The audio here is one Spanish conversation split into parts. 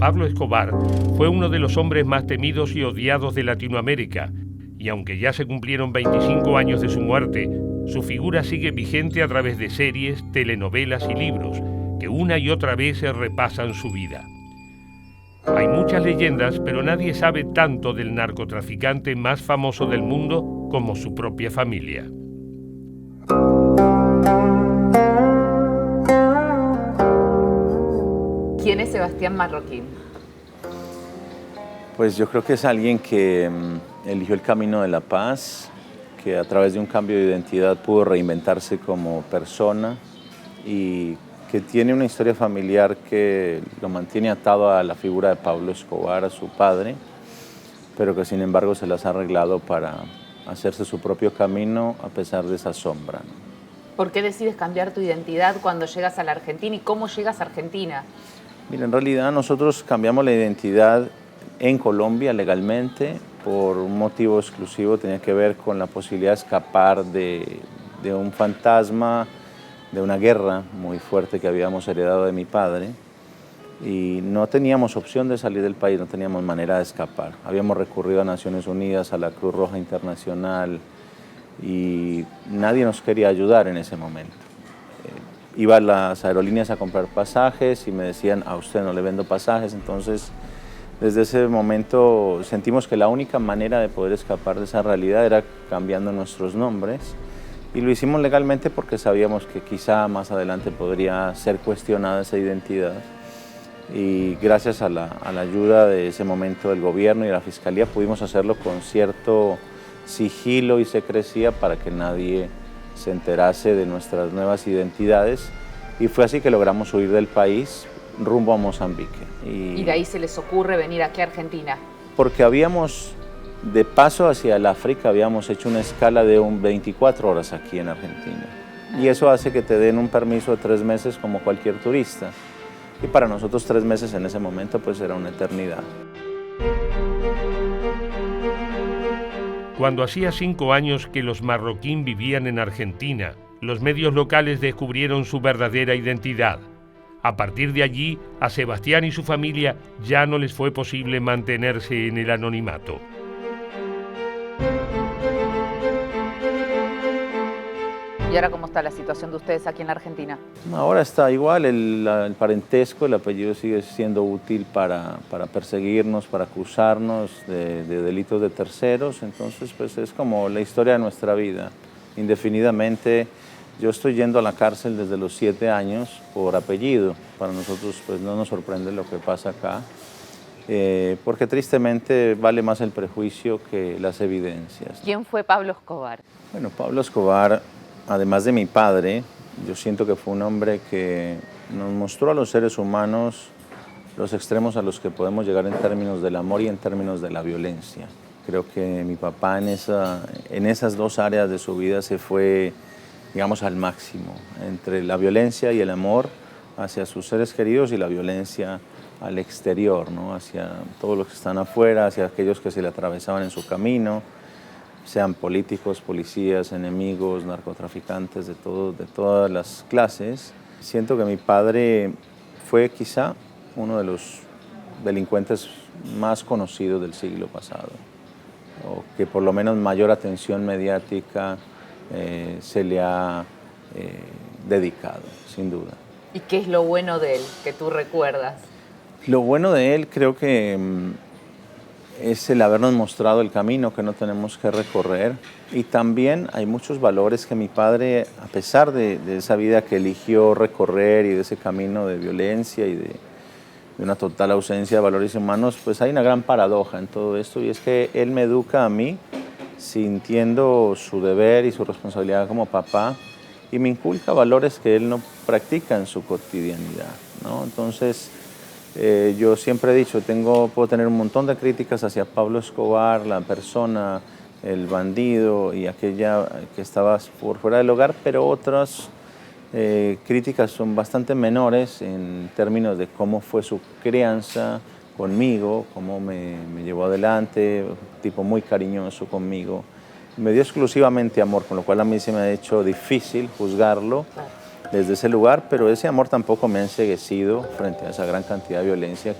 Pablo Escobar fue uno de los hombres más temidos y odiados de Latinoamérica, y aunque ya se cumplieron 25 años de su muerte, su figura sigue vigente a través de series, telenovelas y libros que una y otra vez repasan su vida. Hay muchas leyendas, pero nadie sabe tanto del narcotraficante más famoso del mundo como su propia familia. ¿Quién es Sebastián Marroquín? Pues yo creo que es alguien que eligió el camino de la paz, que a través de un cambio de identidad pudo reinventarse como persona y que tiene una historia familiar que lo mantiene atado a la figura de Pablo Escobar, a su padre, pero que sin embargo se las ha arreglado para hacerse su propio camino a pesar de esa sombra, ¿no? ¿Por qué decides cambiar tu identidad cuando llegas a la Argentina y cómo llegas a Argentina? Mira, en realidad nosotros cambiamos la identidad en Colombia legalmente por un motivo exclusivo, tenía que ver con la posibilidad de escapar de un fantasma, de una guerra muy fuerte que habíamos heredado de mi padre, y no teníamos opción de salir del país, no teníamos manera de escapar. Habíamos recurrido a Naciones Unidas, a la Cruz Roja Internacional, y nadie nos quería ayudar en ese momento. Iba a las aerolíneas a comprar pasajes y me decían, a usted no le vendo pasajes. Entonces, desde ese momento sentimos que la única manera de poder escapar de esa realidad era cambiando nuestros nombres, y lo hicimos legalmente porque sabíamos que quizá más adelante podría ser cuestionada esa identidad, y gracias a la ayuda de ese momento del gobierno y de la Fiscalía pudimos hacerlo con cierto sigilo y secrecía para que nadie se enterase de nuestras nuevas identidades, y fue así que logramos huir del país rumbo a Mozambique. ¿Y de ahí se les ocurre venir aquí a Argentina? Porque habíamos, de paso hacia el África, habíamos hecho una escala de 24 horas aquí en Argentina. Y eso hace que te den un permiso de 3 meses como cualquier turista. Y para nosotros 3 meses en ese momento pues era una eternidad. Cuando hacía 5 años que los Marroquín vivían en Argentina, los medios locales descubrieron su verdadera identidad. A partir de allí, a Sebastián y su familia ya no les fue posible mantenerse en el anonimato. ¿Y ahora cómo está la situación de ustedes aquí en la Argentina? Ahora está igual, el parentesco, el apellido sigue siendo útil para perseguirnos, para acusarnos de delitos de terceros. Entonces pues es como la historia de nuestra vida, indefinidamente. Yo estoy yendo a la cárcel desde los 7 años por apellido. Para nosotros pues no nos sorprende lo que pasa acá, porque tristemente vale más el prejuicio que las evidencias. ¿Quién fue Pablo Escobar? Bueno, Pablo Escobar, además de mi padre, yo siento que fue un hombre que nos mostró a los seres humanos los extremos a los que podemos llegar en términos del amor y en términos de la violencia. Creo que mi papá en esas 2 áreas de su vida se fue, digamos, al máximo, entre la violencia y el amor hacia sus seres queridos y la violencia al exterior, ¿no? Hacia todos los que están afuera, hacia aquellos que se le atravesaban en su camino, sean políticos, policías, enemigos, narcotraficantes, de todas las clases. Siento que mi padre fue quizá uno de los delincuentes más conocidos del siglo pasado, o que por lo menos mayor atención mediática se le ha dedicado, sin duda. ¿Y qué es lo bueno de él que tú recuerdas? Lo bueno de él creo que es el habernos mostrado el camino que no tenemos que recorrer, y también hay muchos valores que mi padre, a pesar de esa vida que eligió recorrer y de ese camino de violencia y de una total ausencia de valores humanos, pues hay una gran paradoja en todo esto, y es que él me educa a mí sintiendo su deber y su responsabilidad como papá, y me inculca valores que él no practica en su cotidianidad, ¿no? Entonces, yo siempre he dicho, puedo tener un montón de críticas hacia Pablo Escobar, la persona, el bandido y aquella que estaba por fuera del hogar, pero otras críticas son bastante menores en términos de cómo fue su crianza conmigo, cómo me llevó adelante, un tipo muy cariñoso conmigo. Me dio exclusivamente amor, con lo cual a mí se me ha hecho difícil juzgarlo desde ese lugar, pero ese amor tampoco me ha enceguecido frente a esa gran cantidad de violencia.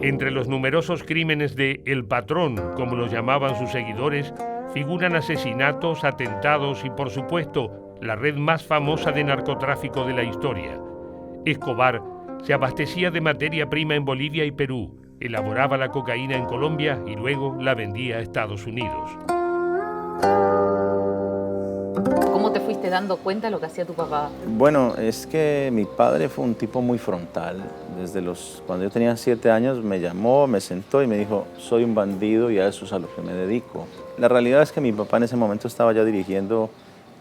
Entre los numerosos crímenes de El Patrón, como lo llamaban sus seguidores, figuran asesinatos, atentados y, por supuesto, la red más famosa de narcotráfico de la historia. Escobar se abastecía de materia prima en Bolivia y Perú, elaboraba la cocaína en Colombia y luego la vendía a Estados Unidos. ¿Cómo te fuiste dando cuenta de lo que hacía tu papá? Bueno, es que mi padre fue un tipo muy frontal. Cuando yo tenía 7 años me llamó, me sentó y me dijo, soy un bandido y a eso es a lo que me dedico. La realidad es que mi papá en ese momento estaba ya dirigiendo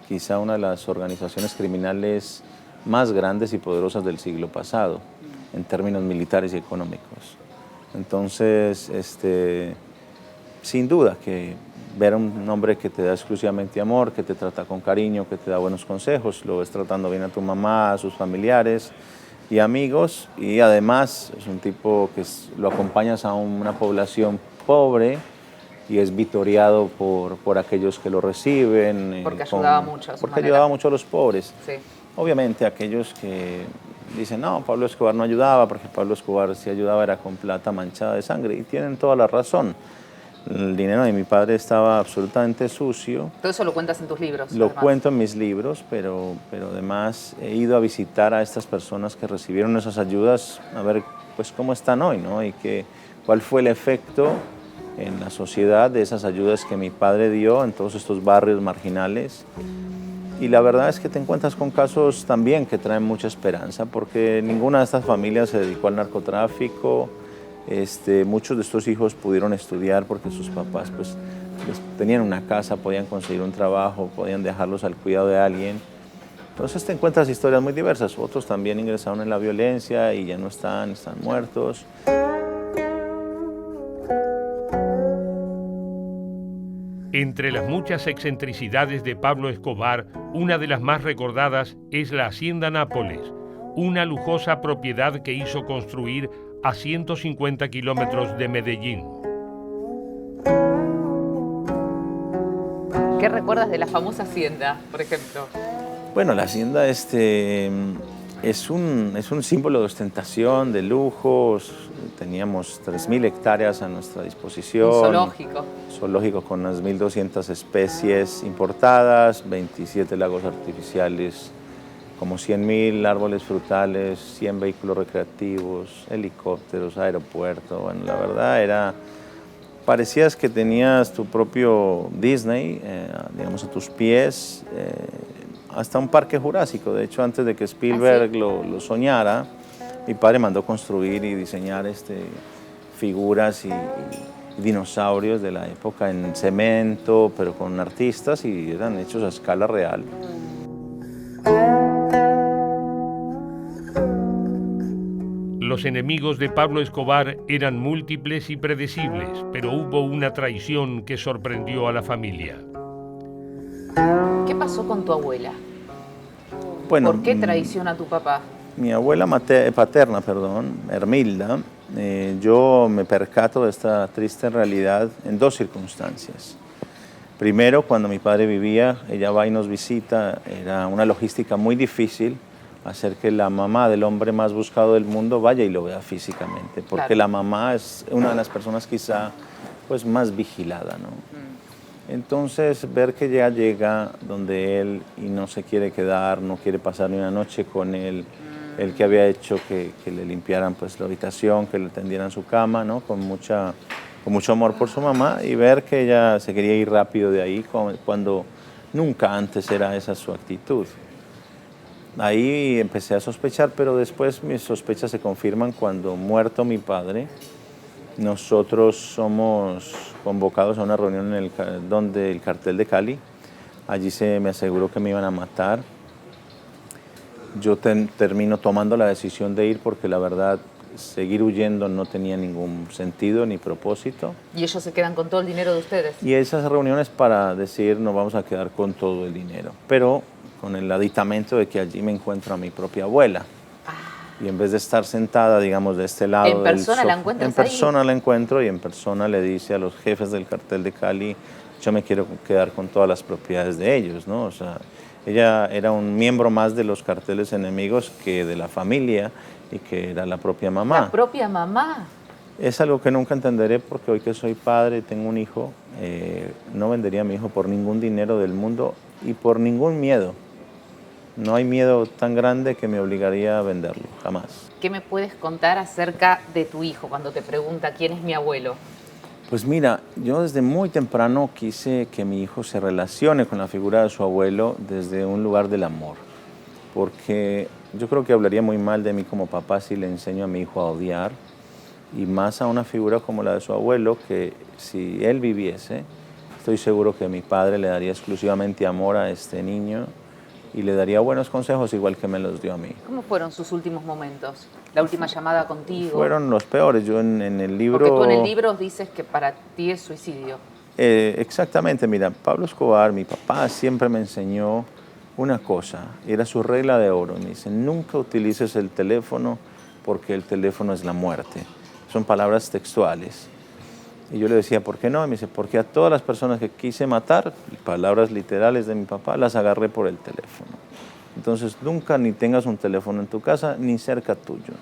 quizá una de las organizaciones criminales más grandes y poderosas del siglo pasado, en términos militares y económicos. Entonces, sin duda que ver a un hombre que te da exclusivamente amor, que te trata con cariño, que te da buenos consejos, lo ves tratando bien a tu mamá, a sus familiares y amigos, y además es un tipo que lo acompañas a una población pobre y es vitoreado por aquellos que lo reciben. Porque ayudaba mucho a su Porque manera. ayudaba mucho a los pobres. Sí. Obviamente aquellos que dicen, no, Pablo Escobar no ayudaba, porque Pablo Escobar si ayudaba era con plata manchada de sangre, y tienen toda la razón. El dinero de mi padre estaba absolutamente sucio. Todo eso lo cuentas en tus libros. Lo además. cuento en mis libros, pero además he ido a visitar a estas personas que recibieron esas ayudas, a ver pues cómo están hoy, ¿no? Y cuál fue el efecto en la sociedad de esas ayudas que mi padre dio en todos estos barrios marginales. Y la verdad es que te encuentras con casos también que traen mucha esperanza, porque ninguna de estas familias se dedicó al narcotráfico. Muchos de estos hijos pudieron estudiar porque sus papás pues, tenían una casa, podían conseguir un trabajo, podían dejarlos al cuidado de alguien. Entonces te encuentras historias muy diversas. Otros también ingresaron en la violencia y ya no están muertos. Entre las muchas excentricidades de Pablo Escobar, una de las más recordadas es la Hacienda Nápoles, una lujosa propiedad que hizo construir a 150 kilómetros de Medellín. ¿Qué recuerdas de la famosa hacienda, por ejemplo? Bueno, la hacienda es un símbolo de ostentación, de lujos. Teníamos 3.000 hectáreas a nuestra disposición. Un zoológico. Zoológico con unas 1.200 especies importadas, 27 lagos artificiales, como 100.000 árboles frutales, 100 vehículos recreativos, helicópteros, aeropuerto. Bueno, la verdad parecías que tenías tu propio Disney, digamos, a tus pies, hasta un parque jurásico. De hecho, antes de que Spielberg lo soñara, mi padre mandó construir y diseñar figuras y dinosaurios de la época en cemento, pero con artistas, y eran hechos a escala real. Los enemigos de Pablo Escobar eran múltiples y predecibles, pero hubo una traición que sorprendió a la familia. ¿Qué pasó con tu abuela? Bueno, ¿Por qué traiciona a tu papá? Mi abuela paterna, Hermilda, yo me percato de esta triste realidad en 2 circunstancias. Primero, cuando mi padre vivía, ella va y nos visita, era una logística muy difícil hacer que la mamá del hombre más buscado del mundo vaya y lo vea físicamente, porque Claro. la mamá es una de las personas quizá pues, más vigilada, ¿no? Entonces, ver que ella llega donde él y no se quiere quedar, no quiere pasar ni una noche con él, él que había hecho que le limpiaran pues, la habitación, que le tendieran su cama, ¿no? Con mucho amor por su mamá, y ver que ella se quería ir rápido de ahí cuando nunca antes era esa su actitud. Ahí empecé a sospechar, pero después mis sospechas se confirman cuando, muerto mi padre, nosotros somos convocados a una reunión donde el cartel de Cali. Allí se me aseguró que me iban a matar. Yo termino tomando la decisión de ir porque la verdad seguir huyendo no tenía ningún sentido ni propósito. Y ellos se quedan con todo el dinero de ustedes. Y esas reuniones para decir nos vamos a quedar con todo el dinero, pero con el aditamento de que allí me encuentro a mi propia abuela. Y en vez de estar sentada, digamos, de este lado ¿En persona la encuentras en persona la encuentro y en persona le dice a los jefes del cartel de Cali, yo me quiero quedar con todas las propiedades de ellos, ¿no? O sea, ella era un miembro más de los carteles enemigos que de la familia y que era la propia mamá. ¿La propia mamá? Es algo que nunca entenderé porque hoy que soy padre, tengo un hijo, no vendería a mi hijo por ningún dinero del mundo y por ningún miedo. No hay miedo tan grande que me obligaría a venderlo, jamás. ¿Qué me puedes contar acerca de tu hijo cuando te pregunta quién es mi abuelo? Pues mira, yo desde muy temprano quise que mi hijo se relacione con la figura de su abuelo desde un lugar del amor, porque yo creo que hablaría muy mal de mí como papá si le enseño a mi hijo a odiar, y más a una figura como la de su abuelo, que si él viviese, estoy seguro que mi padre le daría exclusivamente amor a este niño y le daría buenos consejos igual que me los dio a mí. ¿Cómo fueron sus últimos momentos? La última llamada contigo. Fueron los peores. Yo en el libro... Porque tú en el libro dices que para ti es suicidio. Exactamente, mira, Pablo Escobar, mi papá, siempre me enseñó una cosa, era su regla de oro. Me dice, nunca utilices el teléfono porque el teléfono es la muerte. Son palabras textuales. Y yo le decía, ¿por qué no? Y me dice, porque a todas las personas que quise matar, palabras literales de mi papá, las agarré por el teléfono. Entonces, nunca ni tengas un teléfono en tu casa ni cerca tuyo,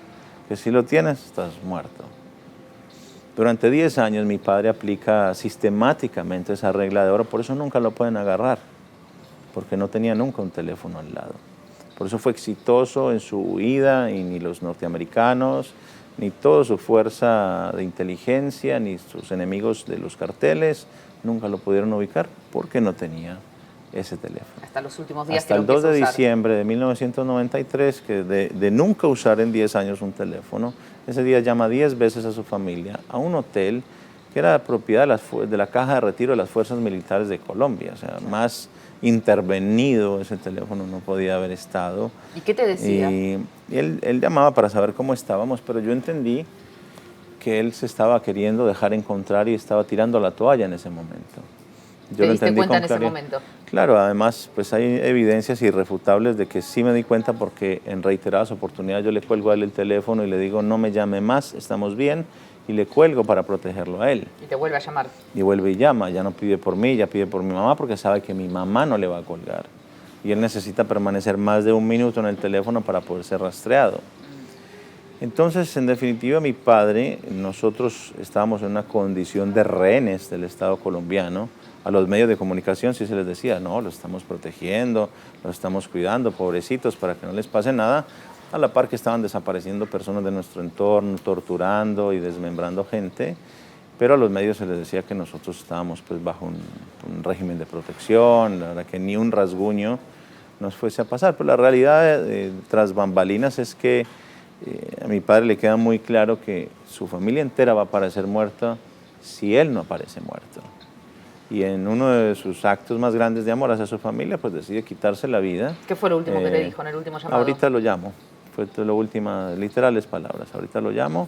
que si lo tienes, estás muerto. Durante 10 años mi padre aplica sistemáticamente esa regla de oro, por eso nunca lo pueden agarrar, porque no tenía nunca un teléfono al lado. Por eso fue exitoso en su huida y ni los norteamericanos, ni toda su fuerza de inteligencia, ni sus enemigos de los carteles, nunca lo pudieron ubicar porque no tenía ese teléfono. Hasta los últimos días Hasta que el lo 2 de empieza a usar. diciembre de 1993, que de nunca usar en 10 años un teléfono, ese día llama 10 veces a su familia a un hotel que era propiedad de la Caja de Retiro de las Fuerzas Militares de Colombia. O sea, más intervenido ese teléfono no podía haber estado. ¿Y qué te decía? Y él llamaba para saber cómo estábamos, pero yo entendí que él se estaba queriendo dejar encontrar y estaba tirando la toalla en ese momento. Yo ¿Te lo diste entendí cuenta con en ese claridad. momento? Claro, además pues hay evidencias irrefutables de que sí me di cuenta porque en reiteradas oportunidades yo le cuelgo a él el teléfono y le digo no me llame más, estamos bien, y le cuelgo para protegerlo a él. Y te vuelve a llamar. Y vuelve y llama, ya no pide por mí, ya pide por mi mamá porque sabe que mi mamá no le va a colgar. Y él necesita permanecer más de 1 minuto en el teléfono para poder ser rastreado. Entonces, en definitiva, mi padre, nosotros estábamos en una condición de rehenes del Estado colombiano. A los medios de comunicación sí se les decía, no, los estamos protegiendo, los estamos cuidando, pobrecitos, para que no les pase nada. A la par que estaban desapareciendo personas de nuestro entorno, torturando y desmembrando gente, pero a los medios se les decía que nosotros estábamos pues, bajo un régimen de protección, la verdad que ni un rasguño nos fuese a pasar. Pero la realidad tras bambalinas es que a mi padre le queda muy claro que su familia entera va a aparecer muerta si él no aparece muerto. Y en uno de sus actos más grandes de amor hacia su familia, pues decide quitarse la vida. ¿Qué fue lo último que te dijo en el último llamado? Ahorita lo llamo. Fue lo última, literales palabras. Ahorita lo llamo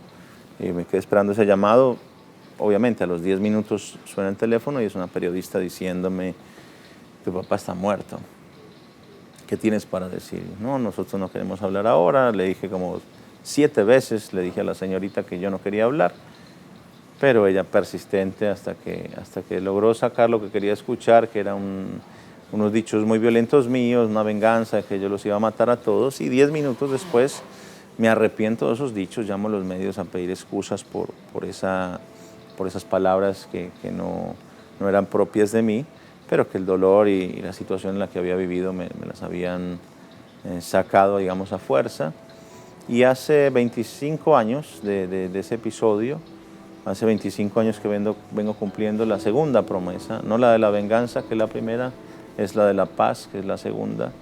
y me quedé esperando ese llamado. Obviamente a los 10 minutos suena el teléfono y es una periodista diciéndome, tu papá está muerto. ¿Qué tienes para decir? No, nosotros no queremos hablar ahora. Le dije como 7 veces, le dije a la señorita que yo no quería hablar, pero ella persistente hasta que logró sacar lo que quería escuchar, que eran unos dichos muy violentos míos, una venganza, que yo los iba a matar a todos, y 10 minutos después me arrepiento de esos dichos, llamo a los medios a pedir excusas por esas palabras que no eran propias de mí, pero que el dolor y la situación en la que había vivido me las habían sacado, digamos, a fuerza. Y hace 25 años de ese episodio, hace 25 años que vengo cumpliendo la segunda promesa, no la de la venganza, que es la primera, es la de la paz, que es la segunda.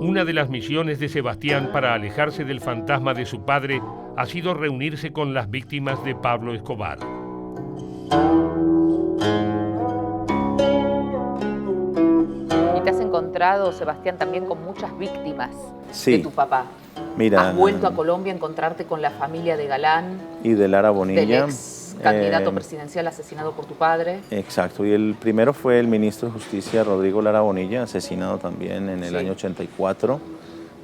Una de las misiones de Sebastián para alejarse del fantasma de su padre ha sido reunirse con las víctimas de Pablo Escobar. Y te has encontrado, Sebastián, también con muchas víctimas de tu papá. Mira, has vuelto a Colombia a encontrarte con la familia de Galán y de Lara Bonilla, del ex candidato presidencial asesinado por tu padre. Exacto, y el primero fue el ministro de Justicia, Rodrigo Lara Bonilla, asesinado también en el año 84.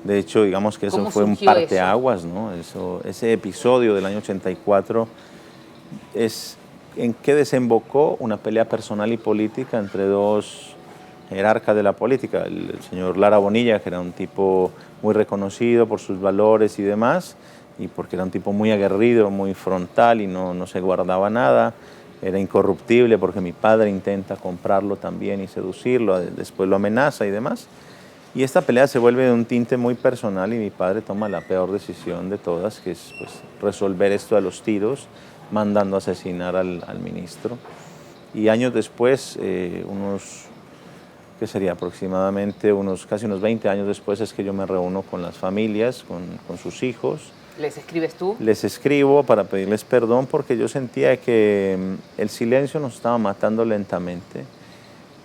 De hecho, digamos que eso fue un parteaguas, ¿no? Ese episodio del año 84 es en que desembocó una pelea personal y política entre dos jerarcas de la política, el señor Lara Bonilla, que era un tipo muy reconocido por sus valores y demás, y porque era un tipo muy aguerrido, muy frontal y no se guardaba nada. Era incorruptible porque mi padre intenta comprarlo también y seducirlo, después lo amenaza y demás. Y esta pelea se vuelve de un tinte muy personal y mi padre toma la peor decisión de todas, que es pues, resolver esto a los tiros, mandando asesinar al ministro. Y años después, ¿qué sería? Aproximadamente casi unos 20 años después es que yo me reúno con las familias, con sus hijos. ¿Les escribes tú? Les escribo para pedirles perdón porque yo sentía que el silencio nos estaba matando lentamente,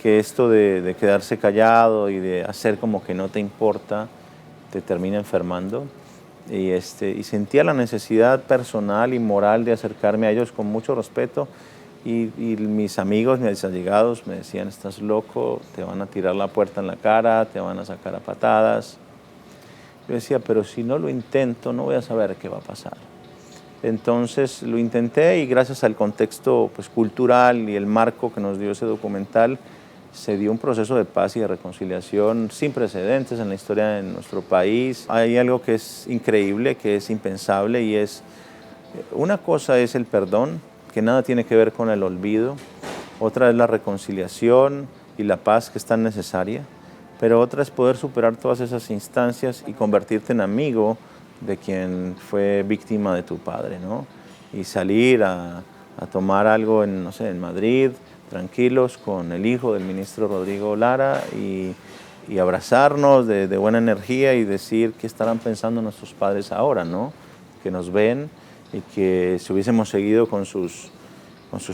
que esto de quedarse callado y de hacer como que no te importa te termina enfermando. Y sentía la necesidad personal y moral de acercarme a ellos con mucho respeto. Y mis amigos, mis allegados me decían, estás loco, te van a tirar la puerta en la cara, te van a sacar a patadas. Yo decía, pero si no lo intento, no voy a saber qué va a pasar. Entonces lo intenté y gracias al contexto pues, cultural y el marco que nos dio ese documental, se dio un proceso de paz y de reconciliación sin precedentes en la historia de nuestro país. Hay algo que es increíble, que es impensable y una cosa es el perdón, que nada tiene que ver con el olvido, otra es la reconciliación y la paz que es tan necesaria, pero otra es poder superar todas esas instancias y convertirte en amigo de quien fue víctima de tu padre, ¿no? Y salir a tomar algo no sé, en Madrid, tranquilos, con el hijo del ministro Rodrigo Lara y abrazarnos de buena energía y decir qué estarán pensando nuestros padres ahora, ¿no? Que nos ven y que si hubiésemos seguido con sus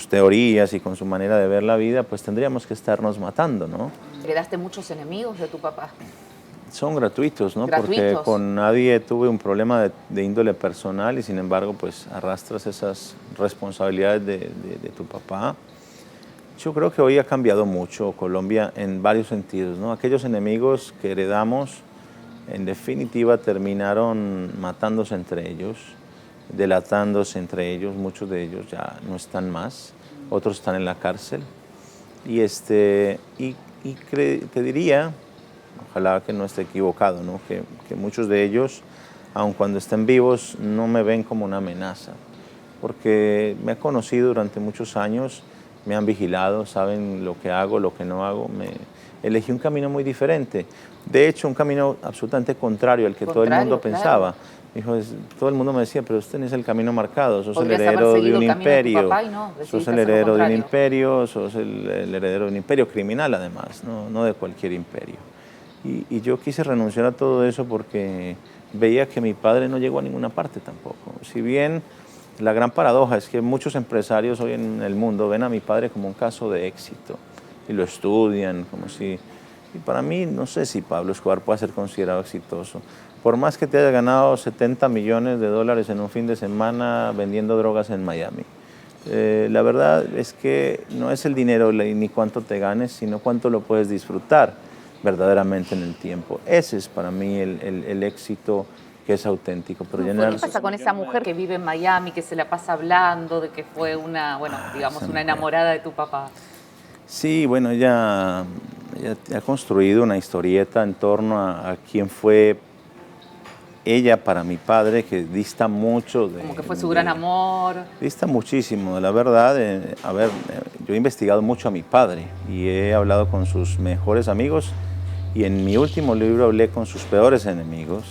teorías y con su manera de ver la vida, pues tendríamos que estarnos matando, ¿no? ¿Heredaste muchos enemigos de tu papá? Son gratuitos, ¿no? ¿Gratuitos? Porque con nadie tuve un problema de índole personal y sin embargo, pues arrastras esas responsabilidades de tu papá. Yo creo que hoy ha cambiado mucho Colombia en varios sentidos, ¿no? Aquellos enemigos que heredamos, en definitiva, terminaron matándose entre ellos, delatándose entre ellos, muchos de ellos ya no están más, otros están en la cárcel. Y te diría, ojalá que no esté equivocado, ¿no? Que muchos de ellos, aun cuando estén vivos, no me ven como una amenaza, porque me han conocido durante muchos años, me han vigilado, saben lo que hago, lo que no hago. Elegí un camino muy diferente, de hecho un camino absolutamente contrario al que todo el mundo pensaba. Dijo, todo el mundo me decía, pero usted no es el camino marcado, sos el heredero de un imperio, sos el heredero de un imperio, sos el heredero de un imperio criminal además, no de cualquier imperio. Y yo quise renunciar a todo eso porque veía que mi padre no llegó a ninguna parte tampoco. Si bien la gran paradoja es que muchos empresarios hoy en el mundo ven a mi padre como un caso de éxito y lo estudian como si... Y para mí, no sé si Pablo Escobar pueda ser considerado exitoso. Por más que te haya ganado 70 millones de dólares en un fin de semana vendiendo drogas en Miami. La verdad es que no es el dinero ni cuánto te ganes, sino cuánto lo puedes disfrutar verdaderamente en el tiempo. Ese es para mí el éxito que es auténtico. Pero ¿Qué pasa con esa mujer que vive en Miami, que se la pasa hablando de que fue una enamorada de tu papá? Sí, bueno, ella ha construido una historieta en torno a quién fue ella para mi padre, que dista mucho de... Como que fue su gran amor. Dista muchísimo, la verdad. Yo he investigado mucho a mi padre y he hablado con sus mejores amigos y en mi último libro hablé con sus peores enemigos.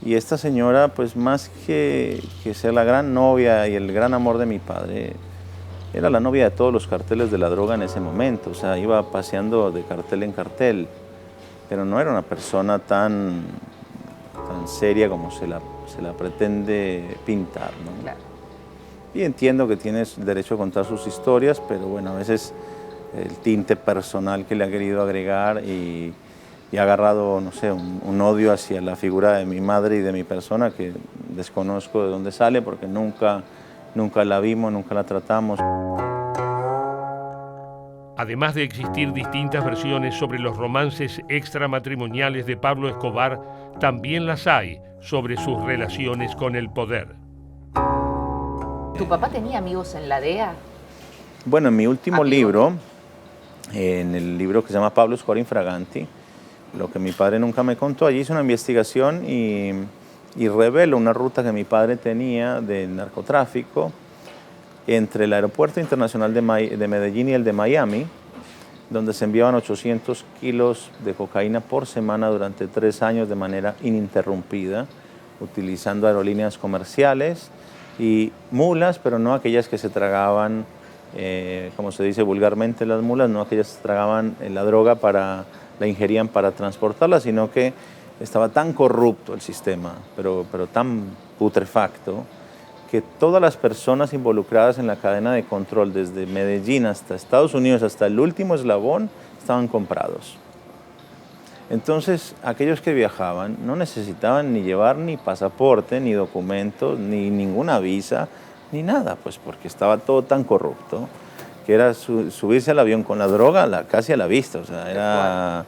Y esta señora, pues más que ser la gran novia y el gran amor de mi padre, era la novia de todos los carteles de la droga en ese momento. O sea, iba paseando de cartel en cartel, pero no era una persona tan seria como se la pretende pintar, ¿no? Claro. Y entiendo que tienes derecho a contar sus historias, pero bueno, a veces el tinte personal que le ha querido agregar y ha agarrado, no sé, un odio hacia la figura de mi madre y de mi persona que desconozco de dónde sale porque nunca la vimos, nunca la tratamos. Además de existir distintas versiones sobre los romances extramatrimoniales de Pablo Escobar, también las hay sobre sus relaciones con el poder. ¿Tu papá tenía amigos en la DEA? Bueno, en mi último libro, en el libro que se llama Pablo Escobar Infraganti, lo que mi padre nunca me contó, allí hice una investigación y y revelo una ruta que mi padre tenía de narcotráfico entre el Aeropuerto Internacional de Medellín y el de Miami, donde se enviaban 800 kilos de cocaína por semana durante 3 años de manera ininterrumpida, utilizando aerolíneas comerciales y mulas, pero no aquellas que se tragaban, como se dice vulgarmente las mulas, no aquellas que se tragaban la droga la ingerían para transportarla, sino que estaba tan corrupto el sistema, pero tan putrefacto, que todas las personas involucradas en la cadena de control, desde Medellín hasta Estados Unidos, hasta el último eslabón, estaban comprados. Entonces, aquellos que viajaban no necesitaban ni llevar ni pasaporte, ni documentos, ni ninguna visa, ni nada, pues porque estaba todo tan corrupto, que era subirse al avión con la droga casi a la vista, o sea, era...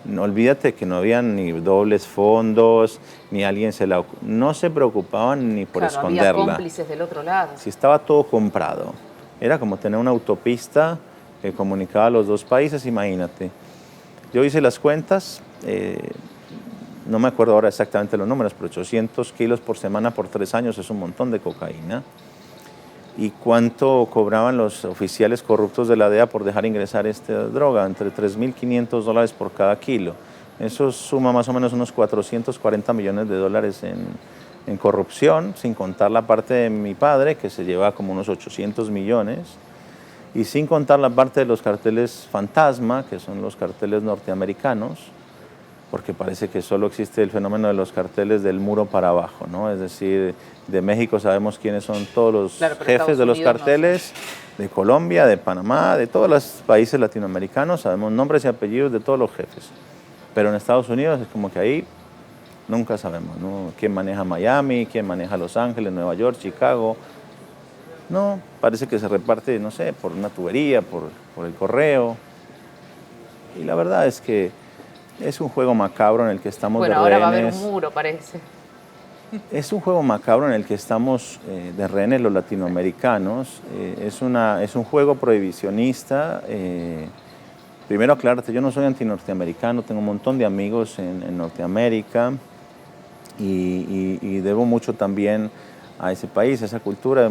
No, olvídate que no había ni dobles fondos, ni alguien no se preocupaban ni por esconderla. Había cómplices del otro lado. Si estaba todo comprado. Era como tener una autopista que comunicaba a los dos países, imagínate. Yo hice las cuentas, no me acuerdo ahora exactamente los números, pero 800 kilos por semana por 3 años es un montón de cocaína. ¿Y cuánto cobraban los oficiales corruptos de la DEA por dejar ingresar esta droga? Entre $3.500 por cada kilo. Eso suma más o menos unos 440 millones de dólares en corrupción, sin contar la parte de mi padre, que se lleva como unos 800 millones, y sin contar la parte de los carteles fantasma, que son los carteles norteamericanos, porque parece que solo existe el fenómeno de los carteles del muro para abajo, ¿no? Es decir, de México sabemos quiénes son todos los jefes de los carteles, de Colombia, de Panamá, de todos los países latinoamericanos, sabemos nombres y apellidos de todos los jefes. Pero en Estados Unidos es como que ahí nunca sabemos, ¿no? ¿Quién maneja Miami? ¿Quién maneja Los Ángeles, Nueva York, Chicago? No, parece que se reparte, no sé, por una tubería, por el correo. Y la verdad es que es un juego macabro en el que estamos de rehenes. Bueno, ahora va a haber un muro, parece. Es un juego macabro en el que estamos de rehenes los latinoamericanos. Es un juego prohibicionista. Primero aclárate, yo no soy antinorteamericano, tengo un montón de amigos en Norteamérica y debo mucho también a ese país, a esa cultura.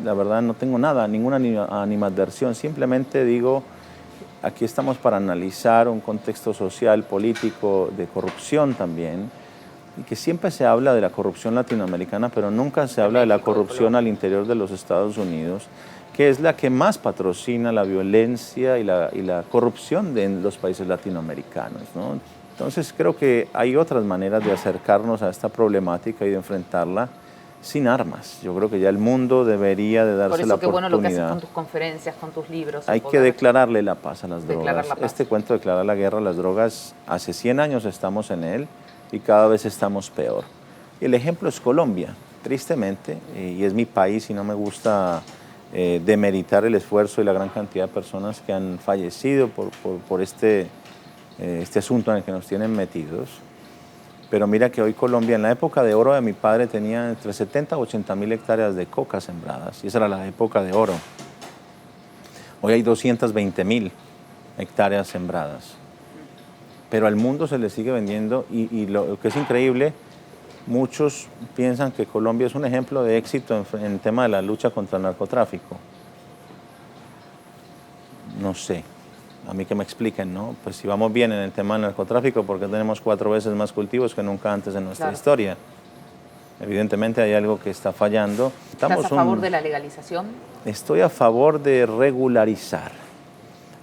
La verdad no tengo nada, ninguna animadversión, simplemente digo... Aquí estamos para analizar un contexto social, político, de corrupción también, y que siempre se habla de la corrupción latinoamericana, pero nunca se habla de la corrupción al interior de los Estados Unidos, que es la que más patrocina la violencia y la corrupción en los países latinoamericanos, ¿no? Entonces creo que hay otras maneras de acercarnos a esta problemática y de enfrentarla sin armas. Yo creo que ya el mundo debería de darse la oportunidad. Por eso qué bueno lo que haces con tus conferencias, con tus libros. Hay que declararle la paz a las drogas. Este cuento de declarar la guerra a las drogas, hace 100 años estamos en él y cada vez estamos peor. Y el ejemplo es Colombia, tristemente, y es mi país y no me gusta demeritar el esfuerzo y la gran cantidad de personas que han fallecido por este asunto en el que nos tienen metidos. Pero mira que hoy Colombia, en la época de oro de mi padre, tenía entre 70 y 80 mil hectáreas de coca sembradas. Y esa era la época de oro. Hoy hay 220 mil hectáreas sembradas. Pero al mundo se le sigue vendiendo y lo que es increíble, muchos piensan que Colombia es un ejemplo de éxito en el tema de la lucha contra el narcotráfico. No sé. A mí que me expliquen, ¿no? Pues si vamos bien en el tema del narcotráfico, ¿por qué tenemos 4 veces más cultivos que nunca antes en nuestra historia? Evidentemente hay algo que está fallando. ¿Estás a favor de la legalización? Estoy a favor de regularizar.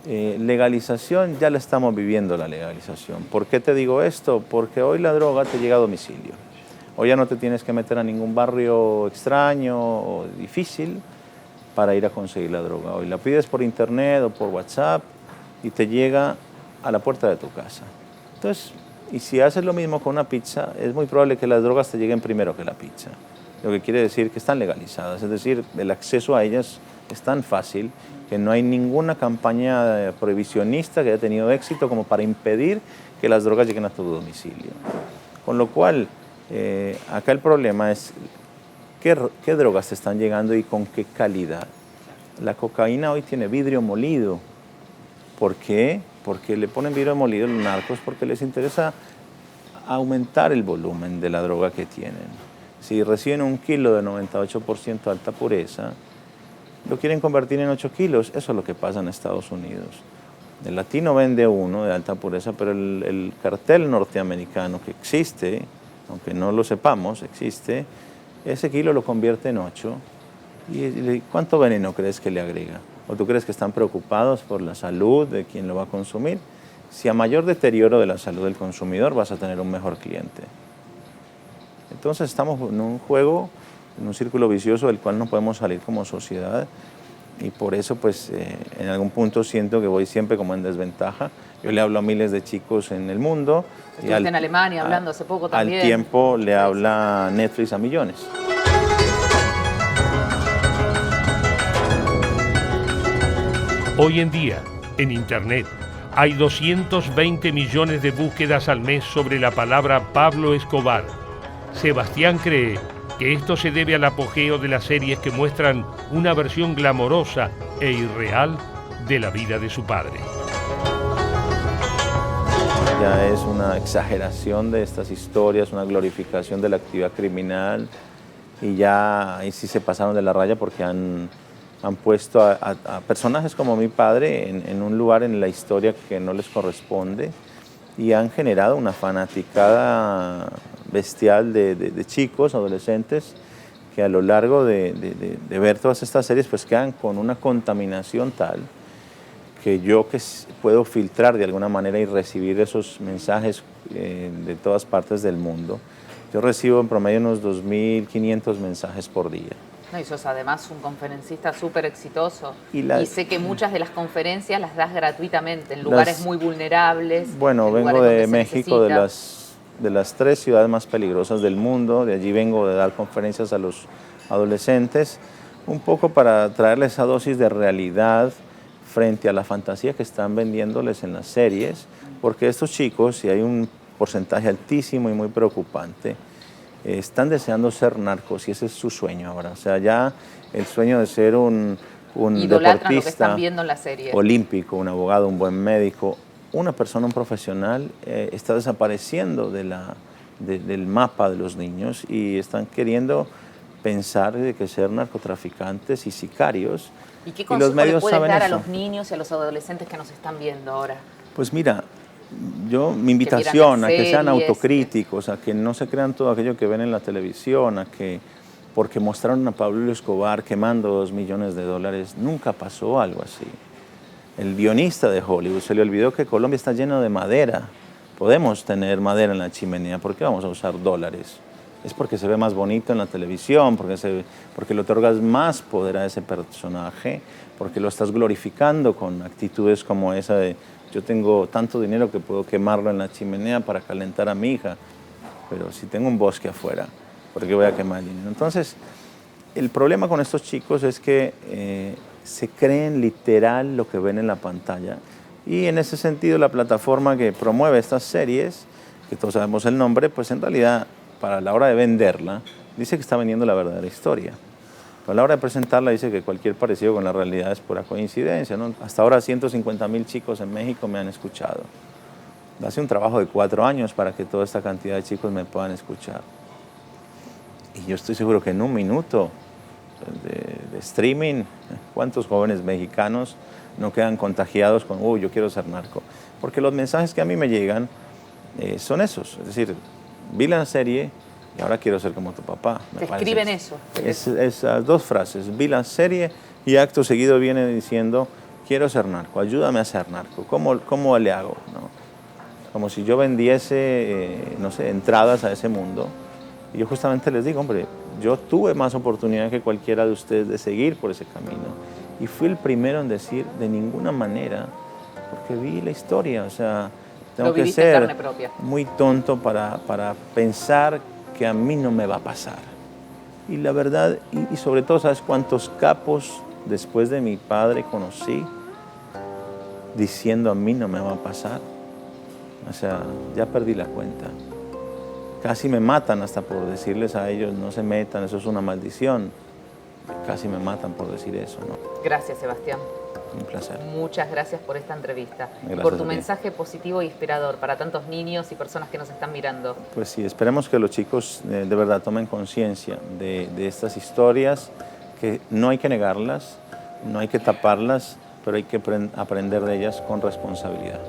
Legalización, ya la estamos viviendo la legalización. ¿Por qué te digo esto? Porque hoy la droga te llega a domicilio. Hoy ya no te tienes que meter a ningún barrio extraño o difícil para ir a conseguir la droga. Hoy la pides por internet o por WhatsApp y te llega a la puerta de tu casa. Entonces, y si haces lo mismo con una pizza, es muy probable que las drogas te lleguen primero que la pizza. Lo que quiere decir que están legalizadas, es decir, el acceso a ellas es tan fácil que no hay ninguna campaña prohibicionista que haya tenido éxito como para impedir que las drogas lleguen a tu domicilio. Con lo cual, acá el problema es qué drogas te están llegando y con qué calidad. La cocaína hoy tiene vidrio molido. ¿Por qué? Porque le ponen vidrio molido a los narcos porque les interesa aumentar el volumen de la droga que tienen. Si reciben 1 kilo de 98% alta pureza, lo quieren convertir en 8 kilos. Eso es lo que pasa en Estados Unidos. El latino vende uno de alta pureza, pero el cartel norteamericano que existe, aunque no lo sepamos, existe, ese kilo lo convierte en 8. ¿Y cuánto veneno crees que le agrega? ¿O tú crees que están preocupados por la salud de quien lo va a consumir? Si a mayor deterioro de la salud del consumidor vas a tener un mejor cliente. Entonces estamos en un juego, en un círculo vicioso del cual no podemos salir como sociedad, y por eso pues en algún punto siento que voy siempre como en desventaja. Yo le hablo a miles de chicos en el mundo. Estuviste en Alemania hablando hace poco también. Al tiempo le habla Netflix a millones. Hoy en día, en Internet, hay 220 millones de búsquedas al mes sobre la palabra Pablo Escobar. Sebastián cree que esto se debe al apogeo de las series que muestran una versión glamorosa e irreal de la vida de su padre. Ya es una exageración de estas historias, una glorificación de la actividad criminal, y ya ahí sí se pasaron de la raya porque han puesto a personajes como mi padre en un lugar en la historia que no les corresponde, y han generado una fanaticada bestial de chicos, adolescentes, que a lo largo de ver todas estas series pues quedan con una contaminación tal que yo que puedo filtrar de alguna manera y recibir esos mensajes de todas partes del mundo. Yo recibo en promedio unos 2.500 mensajes por día. No, y sos además un conferencista súper exitoso. Y sé que muchas de las conferencias las das gratuitamente en lugares muy vulnerables. Bueno, vengo de México, de las 3 ciudades más peligrosas del mundo. De allí vengo de dar conferencias a los adolescentes, un poco para traerles esa dosis de realidad frente a la fantasía que están vendiéndoles en las series, porque estos chicos, y hay un porcentaje altísimo y muy preocupante, están deseando ser narcos, y ese es su sueño ahora. O sea, ya el sueño de ser un deportista lo que están viendo en la serie. Olímpico, un abogado, un buen médico, una persona, un profesional, está desapareciendo del mapa de los niños, y están queriendo pensar de que ser narcotraficantes y sicarios. ¿Y qué consejo le puedes dar a los niños y a los adolescentes que nos están viendo ahora? Pues mira, mi invitación a que sean autocríticos, a que no se crean todo aquello que ven en la televisión, a que porque mostraron a Pablo Escobar quemando $2 millones, nunca pasó algo así. El guionista de Hollywood se le olvidó que Colombia está lleno de madera. Podemos tener madera en la chimenea, ¿por qué vamos a usar dólares? Es porque se ve más bonito en la televisión, porque le otorgas más poder a ese personaje, porque lo estás glorificando con actitudes como esa de yo tengo tanto dinero que puedo quemarlo en la chimenea para calentar a mi hija, pero si tengo un bosque afuera, ¿por qué voy a quemar el dinero? Entonces, el problema con estos chicos es que se creen literal lo que ven en la pantalla, y en ese sentido la plataforma que promueve estas series, que todos sabemos el nombre, pues en realidad para la hora de venderla dice que está vendiendo la verdadera historia. A la hora de presentarla dice que cualquier parecido con la realidad es pura coincidencia, ¿no? Hasta ahora 150,000 chicos en México me han escuchado. Hace un trabajo de 4 años para que toda esta cantidad de chicos me puedan escuchar. Y yo estoy seguro que en un minuto de streaming, ¿cuántos jóvenes mexicanos no quedan contagiados con, uy, yo quiero ser narco? Porque los mensajes que a mí me llegan son esos, es decir, vi la serie y ahora quiero ser como tu papá. Te escriben eso. Esas 2 frases, vi la serie y acto seguido viene diciendo, quiero ser narco, ayúdame a ser narco, ¿cómo le hago? ¿No? Como si yo vendiese, no sé, entradas a ese mundo. Y yo justamente les digo, hombre, yo tuve más oportunidad que cualquiera de ustedes de seguir por ese camino. Y fui el primero en decir, de ninguna manera, porque vi la historia, o sea, tengo que ser muy tonto para pensar que a mí no me va a pasar. Y la verdad, y sobre todo, ¿sabes cuántos capos después de mi padre conocí diciendo a mí no me va a pasar? O sea, ya perdí la cuenta. Casi me matan hasta por decirles a ellos no se metan, eso es una maldición. casi me matan por decir eso, ¿no? Gracias, Sebastián. Un placer. Muchas gracias por esta entrevista. Gracias y por tu mensaje positivo e inspirador para tantos niños y personas que nos están mirando. Pues sí, esperemos que los chicos de verdad tomen conciencia de estas historias, que no hay que negarlas, no hay que taparlas, pero hay que aprender de ellas con responsabilidad.